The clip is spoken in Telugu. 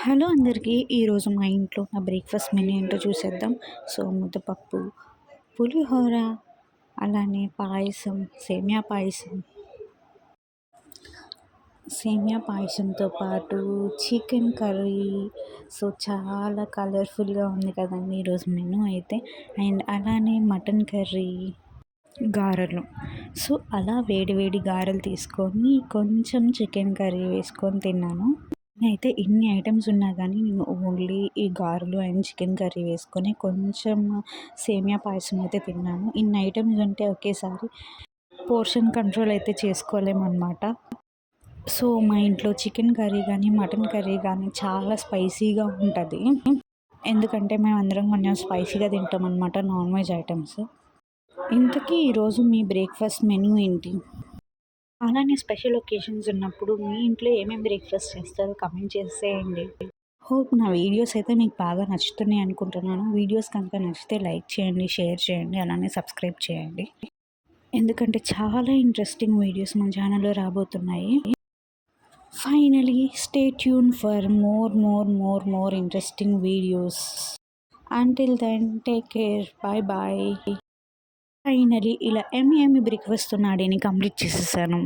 హలో అందరికీ! ఈరోజు మా ఇంట్లో నా బ్రేక్‌ఫాస్ట్ మెన్యూ ఏంటో చూసేద్దాం. సో, ముద్దపప్పు, పులిహోర, అలానే పాయసం, సేమియా పాయసంతో పాటు చికెన్ కర్రీ. సో, చాలా కలర్‌ఫుల్‌గా ఉంది కదండీ ఈరోజు మెనూ అయితే. అండ్ అలానే మటన్ కర్రీ, గారెలు. సో, అలా వేడి వేడి గారెలు తీసుకొని కొంచెం చికెన్ కర్రీ వేసుకొని తిన్నాను. నేనైతే ఇన్ని ఐటెమ్స్ ఉన్నా కానీ నేను ఓన్లీ ఈ గారెలు అండ్ చికెన్ కర్రీ వేసుకొని కొంచెం సేమియా పాయసం అయితే తిన్నాను. ఇన్ని ఐటెమ్స్ ఉంటే ఒకేసారి పోర్షన్ కంట్రోల్ అయితే చేసుకోలేమన్నమాట. సో, మా ఇంట్లో చికెన్ కర్రీ కానీ, మటన్ కర్రీ కానీ చాలా స్పైసీగా ఉంటుంది. ఎందుకంటే మేమందరం కొంచెం స్పైసీగా తింటామన్నమాట నాన్ వెజ్ ఐటమ్స్. ఇంతకీ ఈరోజు మీ బ్రేక్‌ఫాస్ట్ మెనూ ఏంటి? అలానే స్పెషల్ ఒకేషన్స్ ఉన్నప్పుడు మీ ఇంట్లో ఏమేమి బ్రేక్‌ఫాస్ట్ చేస్తారో కమెంట్ చేసేయండి. హోప్ నా వీడియోస్ అయితే మీకు బాగా నచ్చుతున్నాయి అనుకుంటున్నాను. వీడియోస్ కనుక నచ్చితే లైక్ చేయండి, షేర్ చేయండి, అలానే సబ్స్క్రైబ్ చేయండి. ఎందుకంటే చాలా ఇంట్రెస్టింగ్ వీడియోస్ మన ఛానల్‌లో రాబోతున్నాయి. Finally stay tune for more interesting videos. Until then take care. Bye. Finally ఇలా యమ్మీ బ్రేక్‌ఫాస్ట్ నాడీని కంప్లీట్ చేసేసాను.